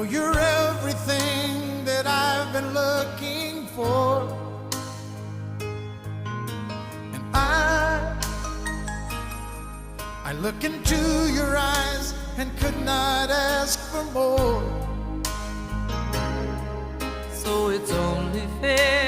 know you're everything that I've been looking for. And I look into your eyes and could not ask for more. So it's only fair